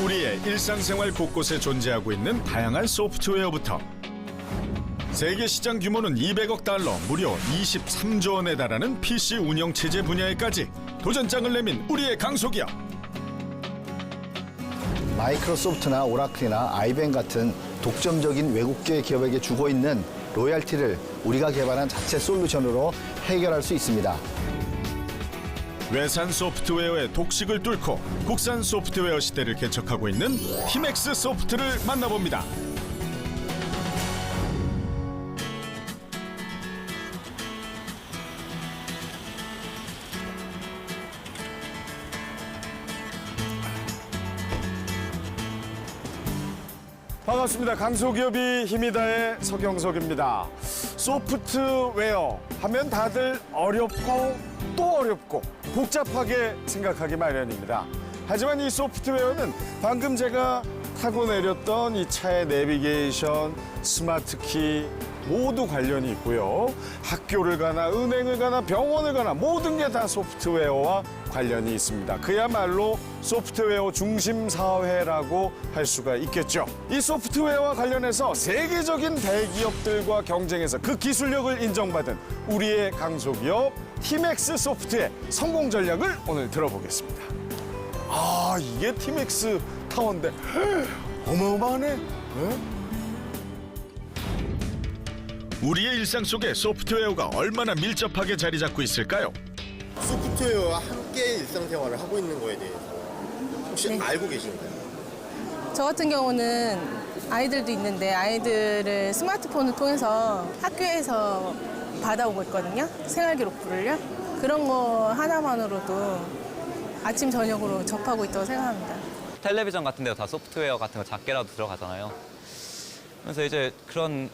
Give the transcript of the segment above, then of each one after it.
우리의 일상생활 곳곳에 존재하고 있는 다양한 소프트웨어부터 세계 시장 규모는 200억 달러, 무려 23조 원에 달하는 PC 운영체제 분야에까지 도전장을 내민 우리의 강소기업. 마이크로소프트나 오라클이나 아이뱅 같은 독점적인 외국계 기업에게 주고 있는 로열티를 우리가 개발한 자체 솔루션으로 해결할 수 있습니다. 외산 소프트웨어의 독식을 뚫고 국산 소프트웨어 시대를 개척하고 있는 티맥스 소프트를 만나봅니다. 반갑습니다. 강소기업이 힘이다의 서경석입니다. 소프트웨어 하면 다들 어렵고 또 어렵고 복잡하게 생각하기 마련입니다. 하지만 이 소프트웨어는 방금 제가 타고 내렸던 이 차의 내비게이션, 스마트키 모두 관련이 있고요. 학교를 가나 은행을 가나 병원을 가나 모든 게 다 소프트웨어와 관련이 있습니다. 그야말로 소프트웨어 중심 사회라고 할 수가 있겠죠. 이 소프트웨어와 관련해서 세계적인 대기업들과 경쟁해서 그 기술력을 인정받은 우리의 강소기업 티맥스 소프트의 성공 전략을 오늘 들어보겠습니다. 아, 이게 티맥스 타워인데 어마어마하네. 우리의 일상 속에 소프트웨어가 얼마나 밀접하게 자리 잡고 있을까요? 소프트웨어와 함께 일상생활을 하고 있는 거에 대해서 혹시 네. 알고 계신가요? 저 같은 경우는 아이들도 있는데 아이들을 스마트폰을 통해서 학교에서 받아오고 있거든요. 생활기록부를요. 그런 거 하나만으로도 아침 저녁으로 접하고 있다고 생각합니다. 텔레비전 같은 데도 다 소프트웨어 같은 거 작게라도 들어가잖아요. 그래서 이제 그런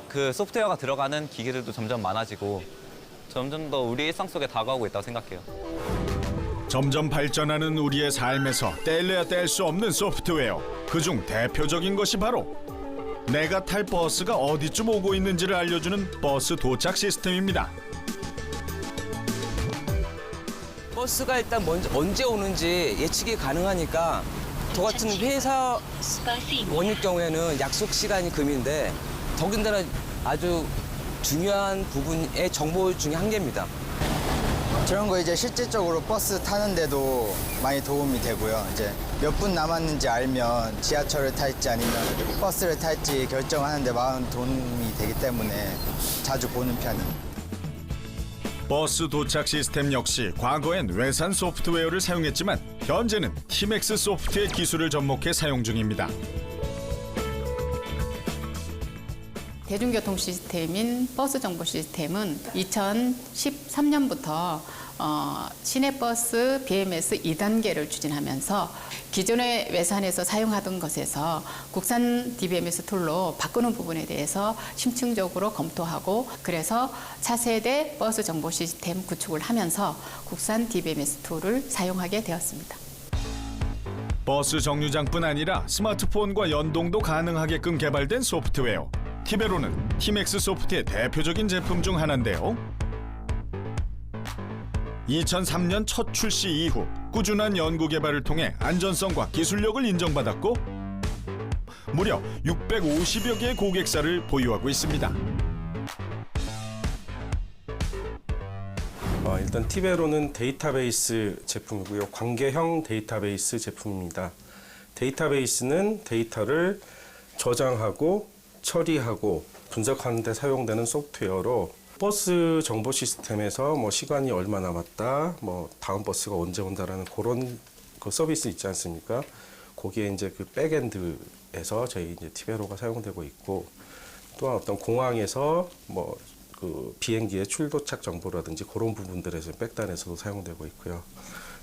그 소프트웨어가 들어가는 기기들도 점점 많아지고 점점 더 우리 일상 속에 다가오고 있다고 생각해요. 점점 발전하는 우리의 삶에서 뗄래야 뗄 수 없는 소프트웨어. 그중 대표적인 것이 바로 내가 탈 버스가 어디쯤 오고 있는지를 알려주는 버스 도착 시스템입니다. 버스가 일단 언제 오는지 예측이 가능하니까 저 같은 회사 원일 경우에는 약속 시간이 금인데 더군다나 아주 중요한 부분의 정보 중에 한 개입니다. 저런 거 이제 실질적으로 버스 타는데도 많이 도움이 되고요. 이제 몇 분 남았는지 알면 지하철을 탈지 아니면 버스를 탈지 결정하는데 많은 도움이 되기 때문에 자주 보는 편입니다. 버스 도착 시스템 역시 과거엔 외산 소프트웨어를 사용했지만 현재는 티맥스 소프트의 기술을 접목해 사용 중입니다. 대중교통 시스템인 버스 정보 시스템은 2013년부터 시내버스 BMS 2단계를 추진하면서 기존의 외산에서 사용하던 것에서 국산 DBMS 툴로 바꾸는 부분에 대해서 심층적으로 검토하고 그래서 차세대 버스 정보 시스템 구축을 하면서 국산 DBMS 툴을 사용하게 되었습니다. 버스 정류장뿐 아니라 스마트폰과 연동도 가능하게끔 개발된 소프트웨어. 티베로는 티맥스 소프트의 대표적인 제품 중 하나인데요. 2003년 첫 출시 이후 꾸준한 연구 개발을 통해 안전성과 기술력을 인정받았고 무려 650여 개의 고객사를 보유하고 있습니다. 일단 티베로는 데이터베이스 제품이고요. 관계형 데이터베이스 제품입니다. 데이터베이스는 데이터를 저장하고 처리하고 분석하는 데 사용되는 소프트웨어로 버스 정보 시스템에서 뭐 시간이 얼마 남았다, 뭐 다음 버스가 언제 온다라는 그런 그 서비스 있지 않습니까? 거기에 이제 그 백엔드에서 저희 이제 티베로가 사용되고 있고 또한 어떤 공항에서 뭐 그 비행기의 출도착 정보라든지 그런 부분들에서 백단에서도 사용되고 있고요.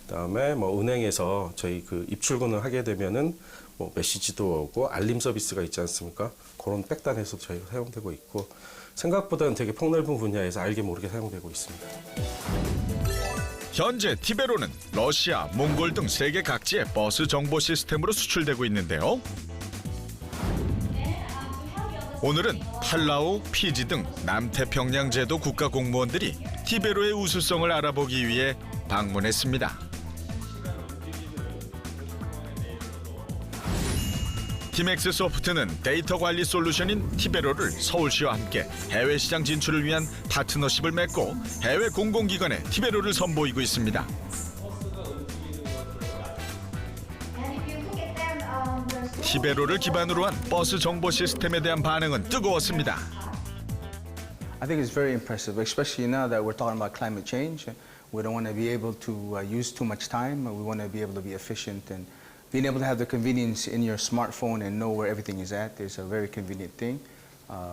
그다음에 뭐 은행에서 저희 그 입출금을 하게 되면은 뭐 메시지도 오고 알림 서비스가 있지 않습니까? 그런 백단에서도 저희가 사용되고 있고 생각보다는 되게 폭넓은 분야에서 알게 모르게 사용되고 있습니다. 현재 티베로는 러시아, 몽골 등 세계 각지의 버스 정보 시스템으로 수출되고 있는데요. 오늘은 팔라우, 피지 등 남태평양 제도 국가 공무원들이 티베로의 우수성을 알아보기 위해 방문했습니다. 티맥스 소프트는 데이터 관리 솔루션인 티베로를 서울시와 함께 해외 시장 진출을 위한 파트너십을 맺고 해외 공공기관에 티베로를 선보이고 있습니다. 티베로를 기반으로 한 버스 정보 시스템에 대한 반응은 뜨거웠습니다. I think it's very impressive, especially now that we're talking about climate change. We don't want to be able to use too much time. We want to be able to be efficient, and being able to have the convenience in your smartphone and know where everything is at is a very convenient thing.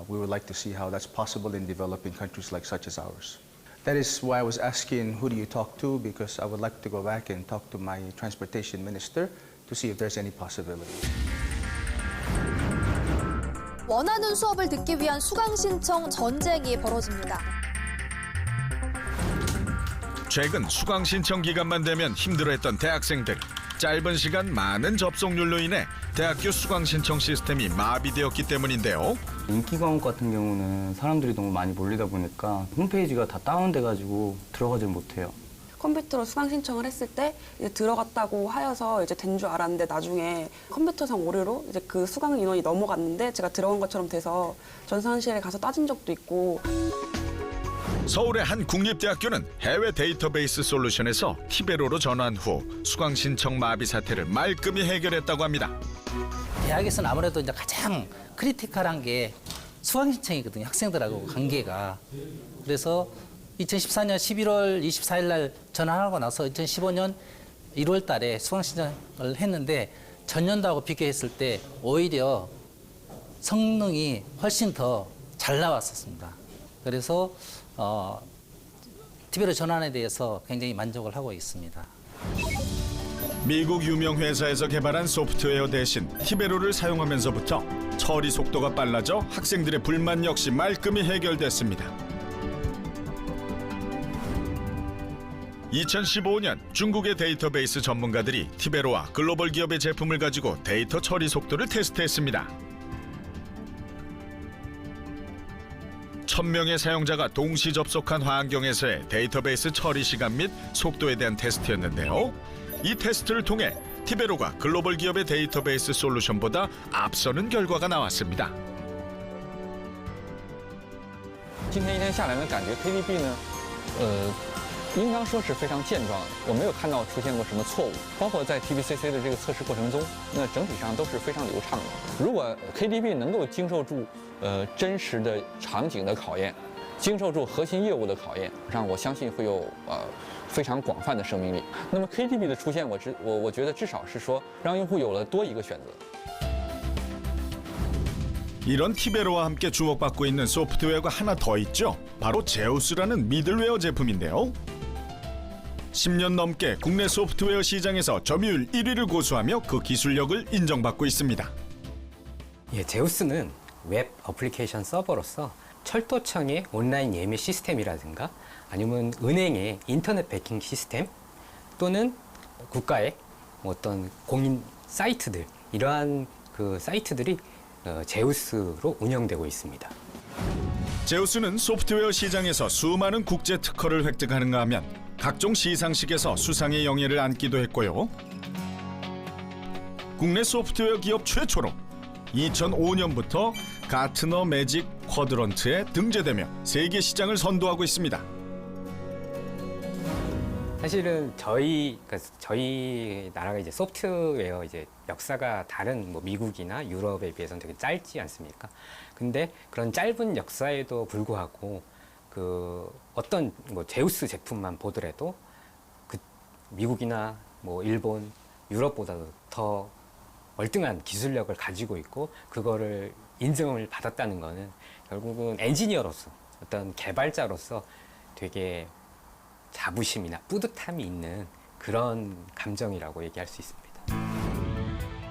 We would like to see how that's possible in developing countries like such as ours. That is why I was asking who do you talk to, because I would like to go back and talk to my transportation minister to see if there's any possibility. 원하는 수업을 듣기 위한 수강 신청 전쟁이 벌어집니다. 최근 수강 신청 기간만 되면 힘들어했던 대학생들. 짧은 시간 많은 접속률로 인해 대학교 수강 신청 시스템이 마비되었기 때문인데요. 인기 과목 같은 경우는 사람들이 너무 많이 몰리다 보니까 홈페이지가 다 다운돼가지고 들어가질 못해요. 컴퓨터로 수강 신청을 했을 때 이제 들어갔다고 하여서 이제 된 줄 알았는데 나중에 컴퓨터상 오류로 이제 그 수강 인원이 넘어갔는데 제가 들어간 것처럼 돼서 전산실에 가서 따진 적도 있고. 서울의 한 국립대학교는 해외 데이터베이스 솔루션에서 티베로로 전환 후 수강 신청 마비 사태를 말끔히 해결했다고 합니다. 대학에서는 아무래도 이제 가장 크리티컬한 게 수강 신청이거든요. 학생들하고 관계가. 그래서 2014년 11월 24일 날 전환하고 나서 2015년 1월 달에 수강 신청을 했는데 전년도하고 비교했을 때 오히려 성능이 훨씬 더 잘 나왔었습니다. 그래서 티베로 전환에 대해서 굉장히 만족을 하고 있습니다. 미국 유명 회사에서 개발한 소프트웨어 대신 티베로를 사용하면서부터 처리 속도가 빨라져 학생들의 불만 역시 말끔히 해결됐습니다. 2015년 중국의 데이터베이스 전문가들이 티베로와 글로벌 기업의 제품을 가지고 데이터 처리 속도를 테스트했습니다. 1000명의 사용자가 동시 접속한 환경에서의 데이터베이스 처리 시간 및 속도에 대한 테스트였는데요. 이 테스트를 통해 티베로가 글로벌 기업의 데이터베이스 솔루션보다 앞서는 결과가 나왔습니다. 今天一天下来呢，感觉 KDB 呢，应当说是非常健壮的，我没有看到出现过什么错误，包括在 TBCC 的这个测试过程中，那整体上都是非常流畅的。如果 KDB 能够经受住真实的场景的考验，经受住核心业务的考验，让我相信会有非常广泛的生命力。那么 KDB 的出现，我觉得至少是说让用户有了多一个选择。 이런 티베로와 함께 주목받고 있는 소프트웨어가 하나 더 있죠. 바로 제우스라는 미들웨어 제품인데요. 10년 넘게 국내 소프트웨어 시장에서 점유율 1위를 고수하며 그 기술력을 인정받고 있습니다. 예, 제우스는 웹 어플리케이션 서버로서 철도청의 온라인 예매 시스템이라든가 아니면 은행의 인터넷 배킹 시스템 또는 국가의 어떤 공인 사이트들 이러한 그 사이트들이 제우스로 운영되고 있습니다. 제우스는 소프트웨어 시장에서 수많은 국제 특허를 획득하는가 하면 각종 시상식에서 수상의 영예를 안기도 했고요. 국내 소프트웨어 기업 최초로 2005년부터 가트너 매직 쿼드런트에 등재되며 세계 시장을 선도하고 있습니다. 사실은 저희 나라가 이제 소프트웨어 이제 역사가 다른 뭐 미국이나 유럽에 비해서는 되게 짧지 않습니까? 근데 그런 짧은 역사에도 불구하고 그 어떤 뭐 제우스 제품만 보더라도 그 미국이나 뭐 일본, 유럽보다도 더 월등한 기술력을 가지고 있고 그거를 인정을 받았다는 거는 결국은 엔지니어로서 어떤 개발자로서 되게 자부심이나 뿌듯함이 있는 그런 감정이라고 얘기할 수 있습니다.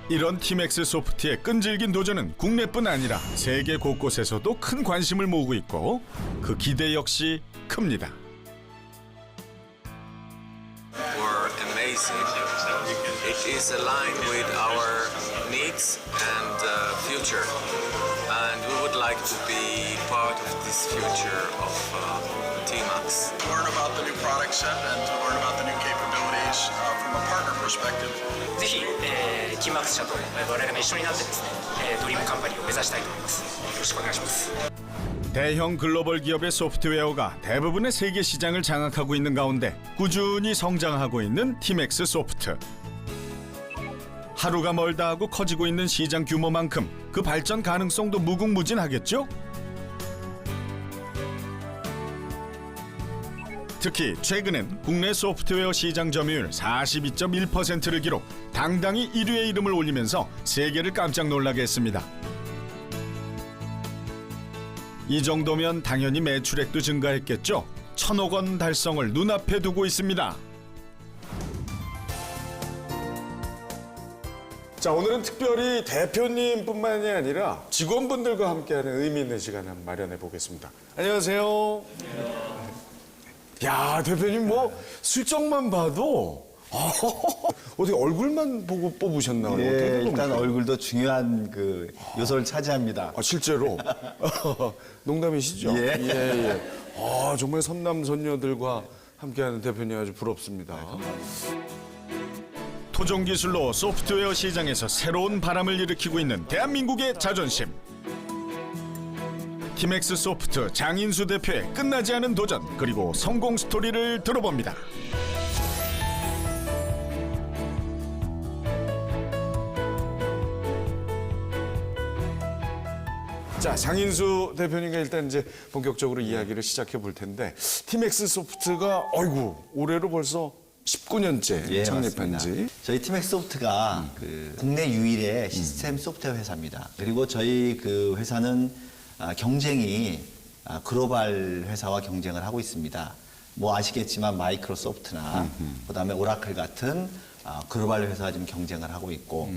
이런 티맥스 소프트의 끈질긴 도전은 국내뿐 아니라 세계 곳곳에서도 큰 관심을 모으고 있고 그 기대 역시 큽니다. Were amazing. It is aligned with our needs and future. And we would like to be part of this future of T-Max. Learn about the new product set and to learn about the new capabilities from a partner perspective. ぜひ、T-Max 社と我々が一緒になってですね、ドリームカンパニーを目指したいと思います。よろしくお願いします。 대형 글로벌 기업의 소프트웨어가 대부분의 세계 시장을 장악하고 있는 가운데 꾸준히 성장하고 있는 티맥스 소프트. 하루가 멀다 하고 커지고 있는 시장 규모만큼 그 발전 가능성도 무궁무진하겠죠? 특히 최근엔 국내 소프트웨어 시장 점유율 42.1%를 기록, 당당히 1위의 이름을 올리면서 세계를 깜짝 놀라게 했습니다. 이 정도면 당연히 매출액도 증가했겠죠. 1,000억 원 달성을 눈앞에 두고 있습니다. 자, 오늘은 특별히 대표님뿐만이 아니라 직원분들과 함께하는 의미 있는 시간을 한번 마련해 보겠습니다. 안녕하세요. 야, 대표님 뭐 실적만 봐도 어떻게 얼굴만 보고 뽑으셨나요? 예, 일단 얼굴도 중요한 그 요소를 차지합니다. 아, 실제로? 농담이시죠? 예. 예. 아, 정말 선남선녀들과 함께하는 대표님 아주 부럽습니다. 토종 기술로 소프트웨어 시장에서 새로운 바람을 일으키고 있는 대한민국의 자존심. 티맥스 소프트 장인수 대표의 끝나지 않은 도전, 그리고 성공 스토리를 들어봅니다. 자, 장인수 대표님과 일단 이제 본격적으로 이야기를 시작해 볼 텐데, 티맥스 소프트가 올해로 벌써 19년째 창립한 지. 저희 티맥스 소프트가 그 국내 유일의 시스템 소프트웨어 회사입니다. 그리고 저희 그 회사는 경쟁이 글로벌 회사와 경쟁을 하고 있습니다. 뭐 아시겠지만 마이크로소프트나 그다음에 오라클 같은 글로벌 회사와 지금 경쟁을 하고 있고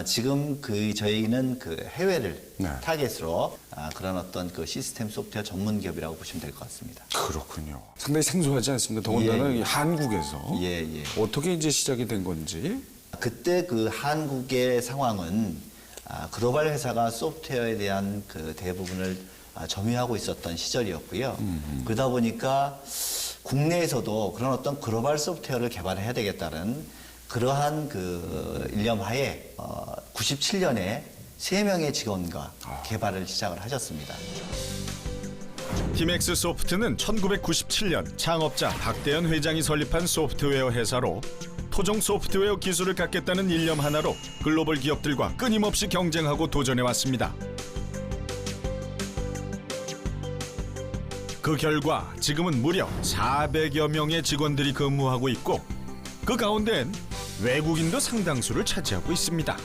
지금 그 저희는 그 해외를 타겟으로 그런 어떤 그 시스템 소프트웨어 전문 기업이라고 보시면 될 것 같습니다. 그렇군요. 상당히 생소하지 않습니다. 더군다나 예. 한국에서 어떻게 이제 시작이 된 건지. 그때 그 한국의 상황은 글로벌 회사가 소프트웨어에 대한 그 대부분을 점유하고 있었던 시절이었고요. 그러다 보니까 국내에서도 그런 어떤 글로벌 소프트웨어를 개발해야 되겠다는 그러한 그 일념하에 97년에 3명의 직원과 개발을 시작을 하셨습니다. 티맥스 소프트는 1997년 창업자 박대현 회장이 설립한 소프트웨어 회사로 토종 소프트웨어 기술을 갖겠다는 일념 하나로 글로벌 기업들과 끊임없이 경쟁하고 도전해왔습니다. 그 결과 지금은 무려 400여 명의 직원들이 근무하고 있고 그 가운데엔 외국인도 상당수를 차지하고 있습니다.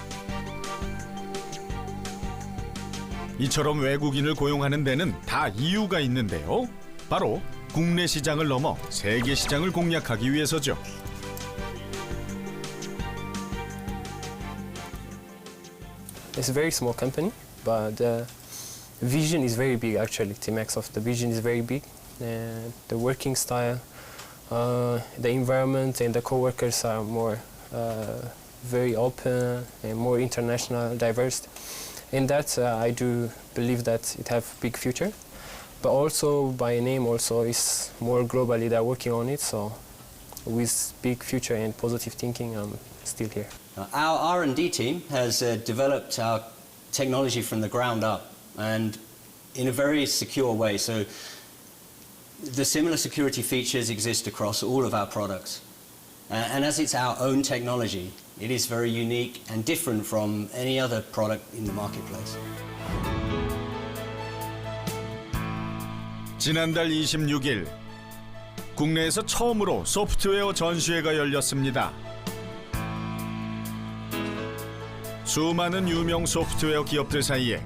이처럼 외국인을 고용하는 데는 다 이유가 있는데요. 바로 국내 시장을 넘어 세계 시장을 공략하기 위해서죠. It's a very small company, but the vision is very big actually. T-Max of the vision is very big. And the working style, the environment and the co-workers are more very open and more international, diverse. In that I do believe that it have big future. But also by name also is more globally they're working on it. So with big future and positive thinking, I'm still here. Our R&D team has developed our technology from the ground up and in a very secure way. So the similar security features exist across all of our products. And as it's our own technology, it is very unique and different from any other product in the marketplace. 지난달 26일 국내에서 처음으로 소프트웨어 전시회가 열렸습니다. 수많은 유명 소프트웨어 기업들 사이에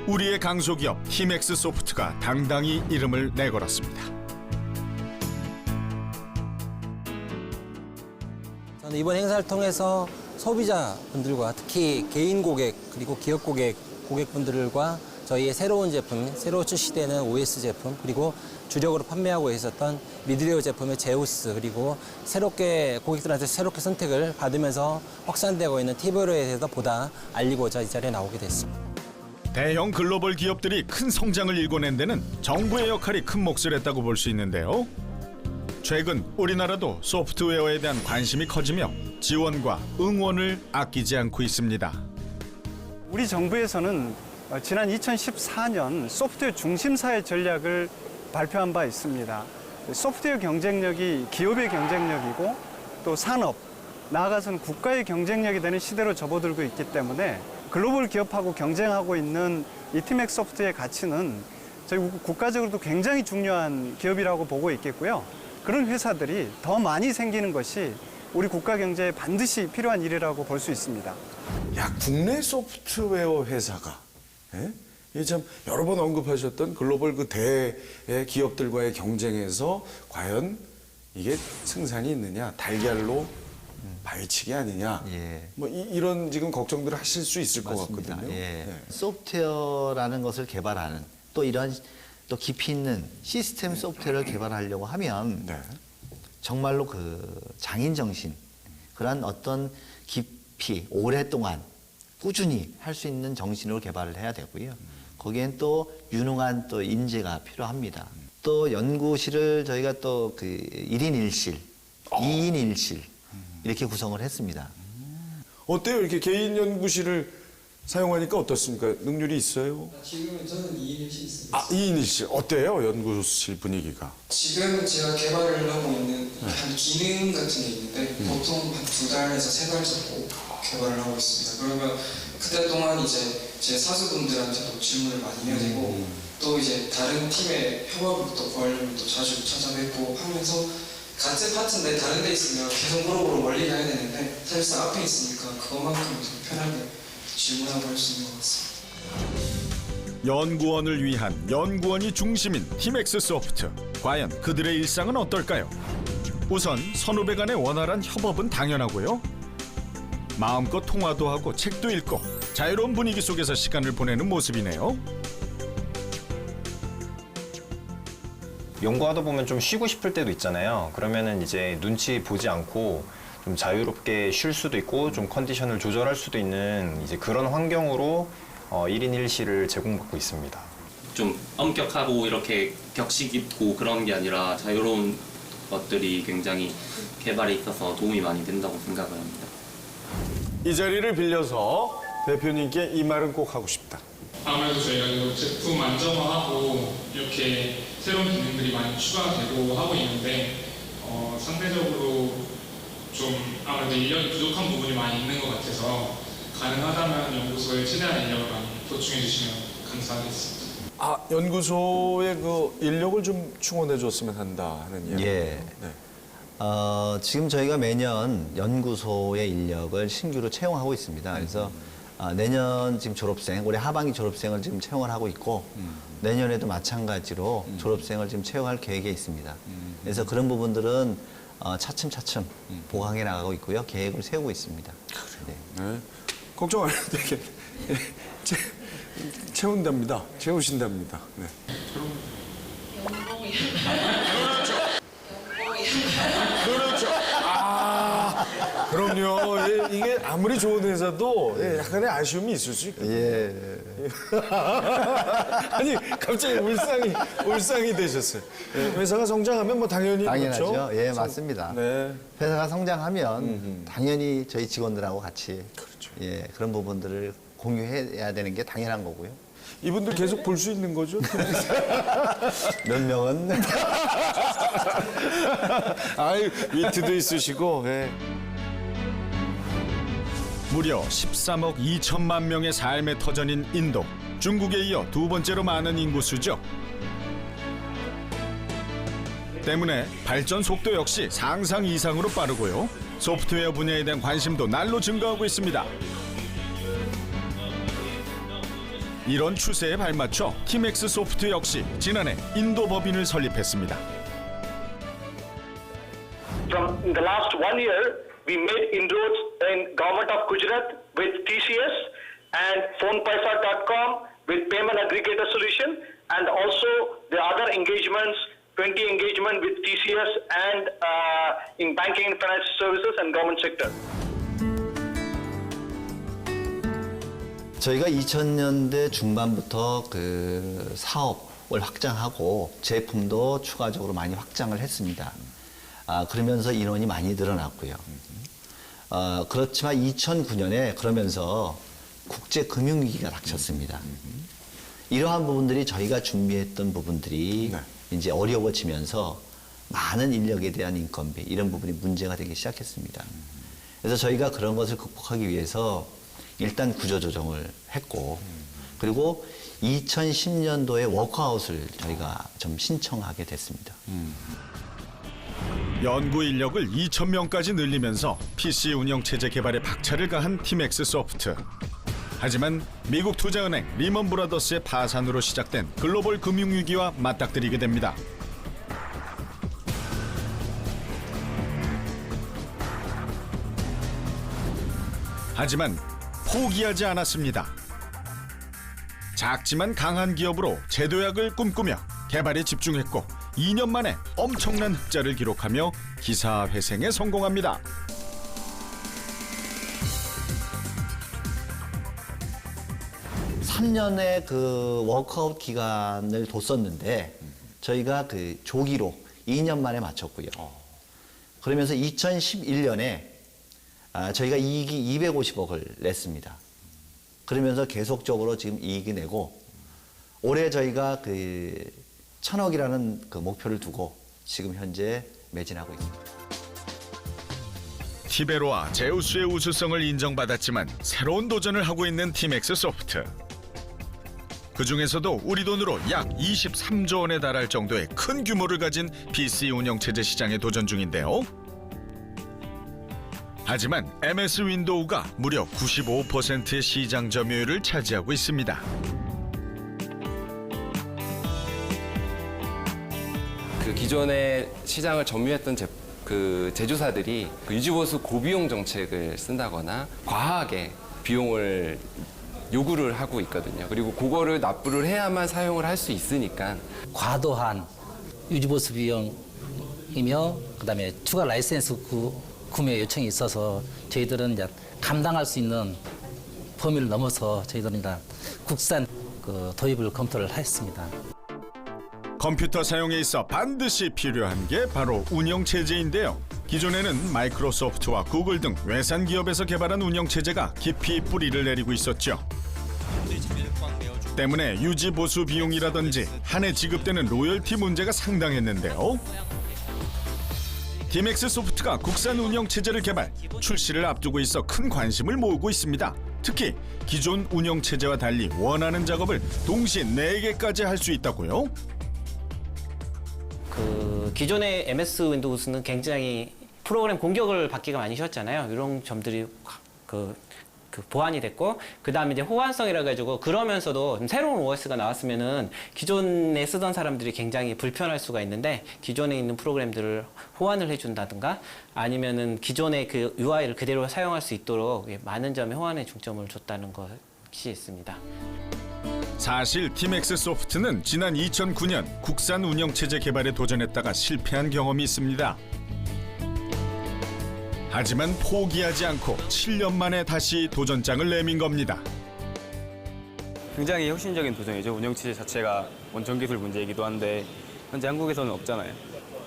우리의 강소기업 티맥스 소프트가 당당히 이름을 내걸었습니다. 저는 이번 행사를 통해서 소비자분들과 특히 개인 고객 그리고 기업 고객분들과 저희의 새로운 제품, 새로 출시되는 OS 제품 그리고 주력으로 판매하고 있었던 미드레오 제품의 제우스, 그리고 고객들한테 새롭게 선택을 받으면서 확산되고 있는 티브로에 대해서 보다 알리고자 이 자리에 나오게 됐습니다. 대형 글로벌 기업들이 큰 성장을 일궈낸 데는 정부의 역할이 큰 몫을 했다고 볼 수 있는데요. 최근 우리나라도 소프트웨어에 대한 관심이 커지며 지원과 응원을 아끼지 않고 있습니다. 우리 정부에서는 지난 2014년 소프트웨어 중심사회 전략을 발표한 바 있습니다. 소프트웨어 경쟁력이 기업의 경쟁력이고 또 산업, 나아가서는 국가의 경쟁력이 되는 시대로 접어들고 있기 때문에 글로벌 기업하고 경쟁하고 있는 이 티맥스 소프트의 가치는 저희 국가적으로도 굉장히 중요한 기업이라고 보고 있겠고요. 그런 회사들이 더 많이 생기는 것이 우리 국가 경제에 반드시 필요한 일이라고 볼 수 있습니다. 야, 국내 소프트웨어 회사가 이게 참 여러 번 언급하셨던 글로벌 그 대의 기업들과의 경쟁에서 과연 이게 승산이 있느냐, 달걀로 바위치기 아니냐, 뭐 이런 지금 걱정들을 하실 수 있을 것 같거든요. 소프트웨어라는 것을 개발하는 또 이런 또 깊이 있는 시스템 소프트웨어를 개발하려고 하면 정말로 그 장인 정신, 그런 어떤 깊이 오랫동안 꾸준히 할 수 있는 정신으로 개발을 해야 되고요. 거기엔 또 유능한 또 인재가 필요합니다. 또 연구실을 저희가 또 그 1인 1실, 2인 1실 이렇게 구성을 했습니다. 어때요? 이렇게 개인 연구실을 사용하니까 어떻습니까? 능률이 있어요? 지금은 저는 2인 1실 있습니다. 2인 1실. 어때요? 연구실 분위기가? 지금 제가 개발을 하고 있는 한 기능 같은 게 있는데 보통 한 2달에서 3달 정도 개발을 하고 있습니다. 그러면 그때 동안 이제 제 사수분들한테도 질문을 많이 해야 되고 또 이제 다른 팀의 협업을 또 구하려면 또 자주 찾아뵙고 하면서 같은 파트인데 다른 데 있으면 계속 물어보러 멀리 가야 되는데 사실상 앞에 있으니까 그것만큼 더 편하게 질문하고 할 수 있는 것 같습니다. 연구원을 위한 연구원이 중심인 티맥스 소프트. 과연 그들의 일상은 어떨까요? 우선 선후배 간의 원활한 협업은 당연하고요. 마음껏 통화도 하고 책도 읽고 자유로운 분위기 속에서 시간을 보내는 모습이네요. 연구하다 보면 좀 쉬고 싶을 때도 있잖아요. 그러면은 이제 눈치 보지 않고 좀 자유롭게 쉴 수도 있고 좀 컨디션을 조절할 수도 있는 이제 그런 환경으로 1인 1실을 제공받고 있습니다. 좀 엄격하고 이렇게 격식 있고 그런 게 아니라 자유로운 것들이 굉장히 개발에 있어서 도움이 많이 된다고 생각을 합니다. 이 자리를 빌려서 대표님께 이 말은 꼭 하고 싶다. 아무래도 저희가 이 제품 안정화하고 이렇게 새로운 기능들이 많이 추가되고 하고 있는데 상대적으로 좀 아무래도 인력이 부족한 부분이 많이 있는 것 같아서 가능하다면 연구소에 최대한 인력을 많이 보충해 주시면 감사하겠습니다. 연구소의 그 인력을 좀 충원해 줬으면 한다 하는 이야기. 예. 지금 저희가 매년 연구소의 인력을 신규로 채용하고 있습니다. 그래서 내년 지금 졸업생, 올해 하반기 졸업생을 지금 채용을 하고 있고 내년에도 마찬가지로 졸업생을 지금 채용할 계획에 있습니다. 그래서 그런 부분들은 차츰차츰 보강해 나가고 있고요. 계획을 세우고 있습니다. 네. 걱정 안 해도 되겠네. 채운답니다. 채우신답니다. 네. 그렇죠. 그럼요. 이게 아무리 좋은 회사도 약간의 아쉬움이 있을 수 있거든요. 아니 갑자기 울상이 되셨어요. 회사가 성장하면 뭐 당연히 당연하죠. 그렇죠? 예, 맞습니다. 회사가 성장하면 당연히 저희 직원들하고 같이 그런 부분들을 공유해야 되는 게 당연한 거고요. 이분들 계속 볼 수 있는 거죠? 몇 명은? 아유, 위트도 있으시고. 무려 13억 2천만 명의 삶의 터전인 인도. 중국에 이어 두 번째로 많은 인구수죠. 때문에 발전 속도 역시 상상 이상으로 빠르고요. 소프트웨어 분야에 대한 관심도 날로 증가하고 있습니다. 이런 추세에 발맞춰 티맥스 소프트 역시 지난해 인도 법인을 설립했습니다. From the last 1 year, we made inroads in government of Gujarat with TCS and PhonePaisa.com with payment aggregator solution, and also the other engagements 20 engagement with TCS and in banking and financial services and government sector. 저희가 2000년대 중반부터 그 사업을 확장하고 제품도 추가적으로 많이 확장을 했습니다. 그러면서 인원이 많이 늘어났고요. 그렇지만 2009년에 그러면서 국제금융위기가 닥쳤습니다. 이러한 부분들이 저희가 준비했던 부분들이 이제 어려워지면서 많은 인력에 대한 인건비 이런 부분이 문제가 되기 시작했습니다. 그래서 저희가 그런 것을 극복하기 위해서 일단 구조조정을 했고 그리고 2010년도에 워크아웃을 저희가 좀 신청하게 됐습니다. 연구 인력을 2,000명까지 늘리면서 PC 운영체제 개발에 박차를 가한 티맥스 소프트. 하지만 미국 투자은행 리먼 브라더스의 파산으로 시작된 글로벌 금융위기와 맞닥뜨리게 됩니다. 하지만 포기하지 않았습니다. 작지만 강한 기업으로 제도약을 꿈꾸며 개발에 집중했고 2년 만에 엄청난 흑자를 기록하며 기사회생에 성공합니다. (3년의) 그 워크아웃 기간을 뒀었는데 저희가 그 조기로 2년 만에 마쳤고요. 그러면서 2011년에 저희가 이익이 250억을 냈습니다. 그러면서 계속적으로 지금 이익이 내고 올해 저희가 그 1,000억이라는 그 목표를 두고 지금 현재 매진하고 있습니다. 티베로와 제우스의 우수성을 인정받았지만 새로운 도전을 하고 있는 티맥스 소프트. 그중에서도 우리 돈으로 약 23조 원에 달할 정도의 큰 규모를 가진 PC 운영체제 시장에 도전 중인데요. 하지만 MS 윈도우가 무려 95%의 시장 점유율을 차지하고 있습니다. 그 기존의 시장을 점유했던 그 제조사들이 그 유지보수 고비용 정책을 쓴다거나 과하게 비용을 요구를 하고 있거든요. 그리고 그거를 납부를 해야만 사용을 할 수 있으니까 과도한 유지보수 비용이며 그다음에 추가 라이센스 구매 요청이 있어서 저희들은 이제 감당할 수 있는 범위를 넘어서 저희들은 이제 국산 그 도입을 검토를 했습니다. 컴퓨터 사용에 있어 반드시 필요한 게 바로 운영체제인데요. 기존에는 마이크로소프트와 구글 등 외산 기업에서 개발한 운영체제가 깊이 뿌리를 내리고 있었죠. 때문에 유지 보수 비용이라든지 한 해 지급되는 로열티 문제가 상당했는데요. 티맥스 소프트가 국산 운영체제를 개발, 출시를 앞두고 있어 큰 관심을 모으고 있습니다. 특히 기존 운영체제와 달리 원하는 작업을 동시에 4개까지 할 수 있다고요? 그 기존의 MS 윈도우스는 굉장히 프로그램 공격을 받기가 많이 쉬웠잖아요. 이런 점들이 그 보완이 됐고, 그 다음에 이제 호환성이라 가지고 그러면서도 새로운 OS가 나왔으면은 기존에 쓰던 사람들이 굉장히 불편할 수가 있는데 기존에 있는 프로그램들을 호환을 해준다든가 아니면은 기존의 그 UI를 그대로 사용할 수 있도록 많은 점에 호환에 중점을 줬다는 것이 있습니다. 사실 티맥스 소프트는 지난 2009년 국산 운영체제 개발에 도전했다가 실패한 경험이 있습니다. 하지만 포기하지 않고 7년 만에 다시 도전장을 내민 겁니다. 굉장히 혁신적인 도전이죠. 운영체제 자체가 원천 기술 문제이기도 한데 현재 한국에서는 없잖아요.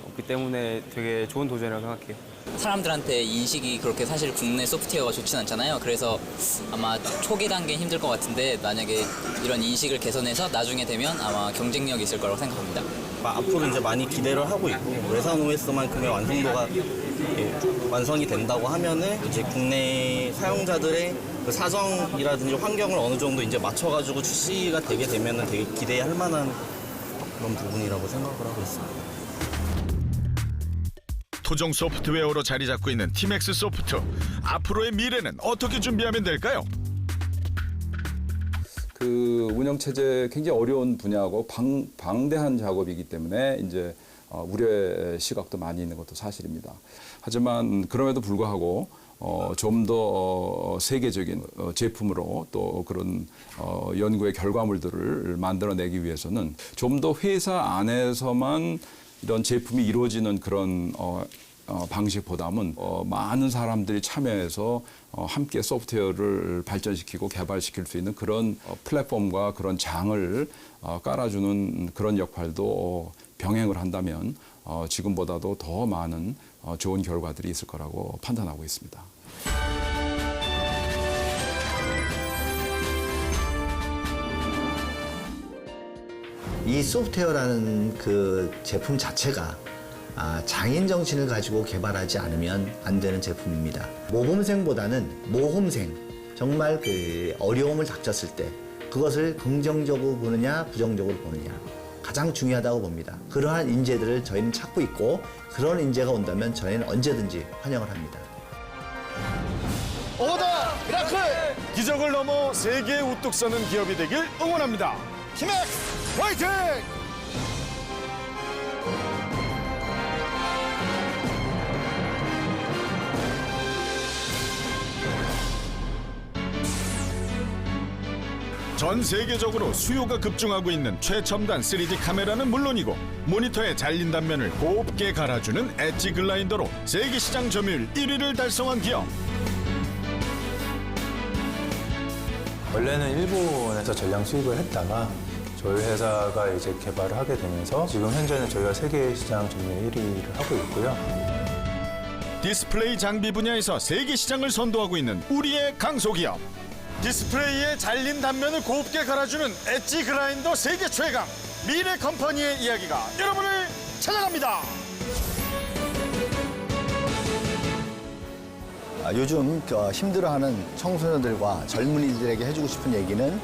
없기 때문에 되게 좋은 도전이라고 생각해요. 사람들한테 인식이 그렇게 사실 국내 소프트웨어가 좋진 않잖아요. 그래서 아마 초기 단계는 힘들 것 같은데 만약에 이런 인식을 개선해서 나중에 되면 아마 경쟁력이 있을 거라고 생각합니다. 앞으로 이제 많이 기대를 하고 있고 외산 OS만큼의 완성도가 완성이 된다고 하면은 이제 국내 사용자들의 그 사정이라든지 환경을 어느 정도 이제 맞춰가지고 출시가 되게 되면은 되게 기대할 만한 그런 부분이라고 생각을 하고 있습니다. 토종 소프트웨어로 자리 잡고 있는 티맥스 소프트. 앞으로의 미래는 어떻게 준비하면 될까요? 그 운영체제 굉장히 어려운 분야고 방대한 작업이기 때문에 이제 우려의 시각도 많이 있는 것도 사실입니다. 하지만 그럼에도 불구하고 좀 더 세계적인 제품으로 또 그런 연구의 결과물들을 만들어내기 위해서는 좀 더 회사 안에서만 이런 제품이 이루어지는 그런 방식보다는 많은 사람들이 참여해서 함께 소프트웨어를 발전시키고 개발시킬 수 있는 그런 플랫폼과 그런 장을 깔아주는 그런 역할도 병행을 한다면 지금보다도 더 많은 좋은 결과들이 있을 거라고 판단하고 있습니다. 이 소프트웨어라는 그 제품 자체가 장인 정신을 가지고 개발하지 않으면 안 되는 제품입니다. 모범생보다는 모험생, 정말 그 어려움을 닥쳤을 때 그것을 긍정적으로 보느냐 부정적으로 보느냐 가장 중요하다고 봅니다. 그러한 인재들을 저희는 찾고 있고 그런 인재가 온다면 저희는 언제든지 환영을 합니다. 오더 미라클! 기적을 넘어 세계에 우뚝 서는 기업이 되길 응원합니다. 티맥스 화이팅! 전 세계적으로 수요가 급증하고 있는 최첨단 3D 카메라는 물론이고 모니터에 잘린 단면을 곱게 갈아주는 엣지 글라인더로 세계 시장 점유율 1위를 달성한 기업. 원래는 일본에서 전량 수입을 했다가 저희 회사가 이제 개발을 하게 되면서 지금 현재는 저희가 세계 시장 점유율 1위를 하고 있고요. 디스플레이 장비 분야에서 세계 시장을 선도하고 있는 우리의 강소기업. 디스플레이에 잘린 단면을 곱게 갈아주는 엣지 글라인더 세계 최강 미래 컴퍼니의 이야기가 여러분을 찾아갑니다. 요즘 힘들어하는 청소년들과 젊은이들에게 해주고 싶은 얘기는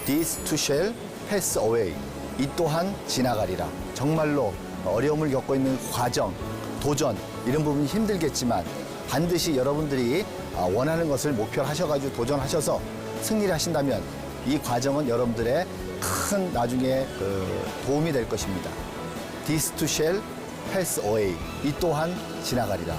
This too shall pass away. 이 또한 지나가리라. 정말로 어려움을 겪고 있는 과정, 도전 이런 부분이 힘들겠지만 반드시 여러분들이 원하는 것을 목표로 하셔가지고 도전하셔서 승리를 하신다면 이 과정은 여러분들의 큰 나중에 도움이 될 것입니다. This too shall pass away. 이 또한 지나가리라.